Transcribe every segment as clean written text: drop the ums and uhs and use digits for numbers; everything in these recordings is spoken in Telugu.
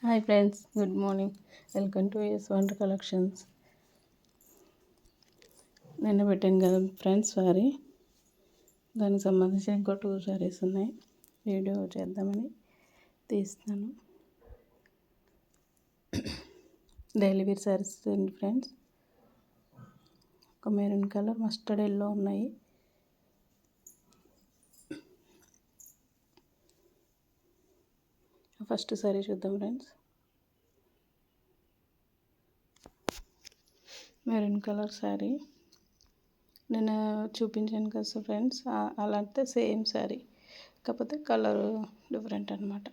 Hi friends, good morning. Welcome to wonder collections. నిన్న పెట్టాను కదా ఫ్రెండ్స్ సారీ, దానికి సంబంధించి ఇంకో 2 సారీస్ ఉన్నాయి. వీడియో చేద్దామని తీస్తున్నాను. డైలీ వేర్ సారీస్ అండి ఫ్రెండ్స్. ఒక మెరూన్ కలర్, మస్టర్డ్ ఎల్లో ఉన్నాయి. ఫస్ట్ సారీ చూద్దాం ఫ్రెండ్స్. మెరూన్ కలర్ శారీ నేను చూపించాను కదా ఫ్రెండ్స్, అలాంటి సేమ్ శారీ, కాకపోతే కలర్ డిఫరెంట్ అనమాట.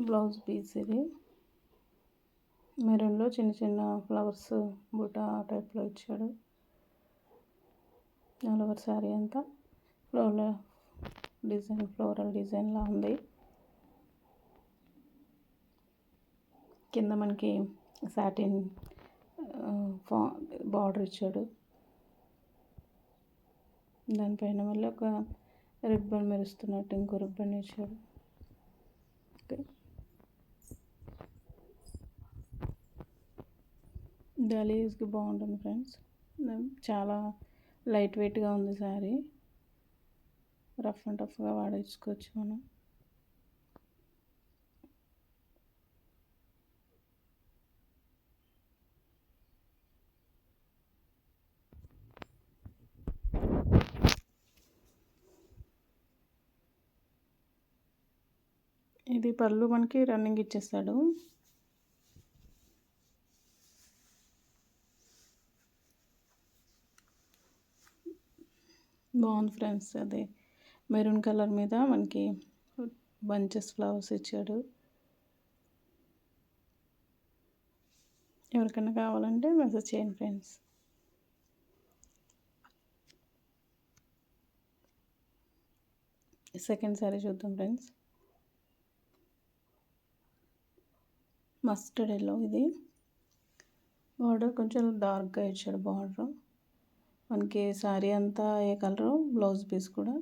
బ్లౌజ్ పీస్ ఇది మెరూన్లో చిన్న చిన్న ఫ్లవర్స్ బూటా టైప్లో ఇచ్చాడు. ఆల్ ఓవర్ శారీ అంతా ఫ్లోరల్ డిజైన్లా ఉంది. కింద మనకి సాటిన్ బార్డర్ ఇచ్చాడు. దానిపైన మళ్ళీ ఒక రిబ్బన్ మెరుస్తున్నట్టు ఇంకో రిబ్బన్ ఇచ్చాడు. ఓకే, డలీస్కి బాగుంటుంది ఫ్రెండ్స్. చాలా లైట్ వెయిట్గా ఉంది శారీ. రఫ్ అండ్ టఫ్గా వాడేసుకోవచ్చు మనం. ఇది పళ్ళు మనకి రన్నింగ్ ఇచ్చేస్తాడు. బాగుంది ఫ్రెండ్స్. అదే మెరూన్ కలర్ మీద మనకి బంచెస్ ఫ్లవర్స్ ఇచ్చాడు. ఎవరికైనా కావాలంటే మెసేజ్ చేయండి ఫ్రెండ్స్. సెకండ్ సారీ చూద్దాం ఫ్రెండ్స్. మస్టర్డ్ ఎల్లో, ఇది బార్డర్ కొంచెం డార్క్గా ఇచ్చాడు. బార్డర్ మనకి శారీ అంతా ఏ కలరు, బ్లౌజ్ పీస్ కూడా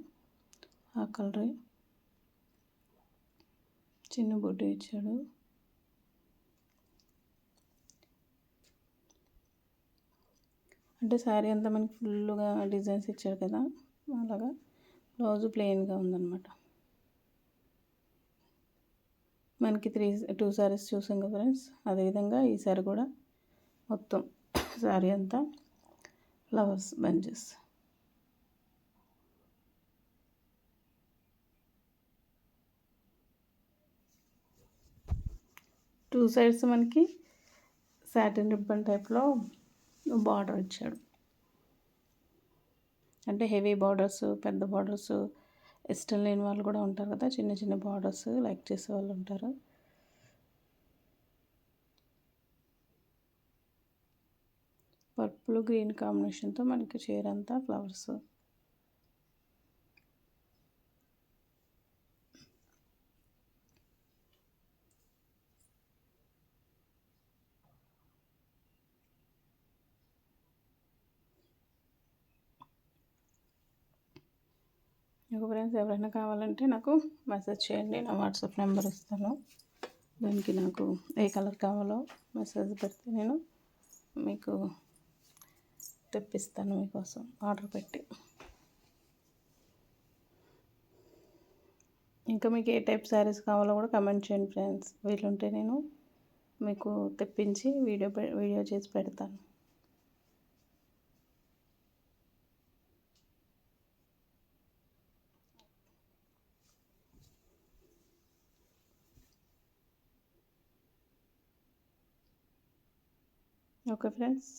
ఆ కలరే. చిన్న బొట్టు ఇచ్చాడు. అంటే శారీ అంతా మనకి ఫుల్గా డిజైన్స్ ఇచ్చాడు కదా, అలాగా. బ్లౌజ్ ప్లెయిన్గా ఉందన్నమాట. మనకి 2 సారీస్ చూసాం కదా ఫ్రెండ్స్. అదేవిధంగా ఈ సారీ కూడా మొత్తం శారీ అంతా ఫ్లవర్స్ బంచెస్. టూ సైడ్స్ మనకి సాటిన్ రిబ్బన్ టైప్లో బార్డర్ ఇచ్చాడు. అంటే హెవీ బార్డర్స్, పెద్ద బార్డర్స్ ఇష్టం లేని వాళ్ళు కూడా ఉంటారు కదా, చిన్న చిన్న బార్డర్స్ లైక్ చేసే వాళ్ళు ఉంటారు. పర్పుల్ గ్రీన్ కాంబినేషన్తో మనకి చీర అంతా ఫ్లవర్స్. ఫ్రెండ్స్, ఎవరైనా కావాలంటే నాకు మెసేజ్ చేయండి. నా వాట్సాప్ నెంబర్ ఇస్తాను. దానికి నాకు ఏ కలర్ కావాలో మెసేజ్ పెడితే నేను మీకు తెప్పిస్తాను, మీకోసం ఆర్డర్ పెట్టి. ఇంకా మీకు ఏ టైప్ శారీస్ కావాలో కూడా కమెంట్ చేయండి ఫ్రెండ్స్. వీలుంటే నేను మీకు తెప్పించి వీడియో చేసి పెడతాను. ఓకే ఫ్రెండ్స్,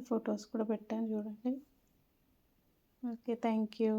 ఫొటోస్ కూడా పెట్టాను చూడండి. Okay, thank you.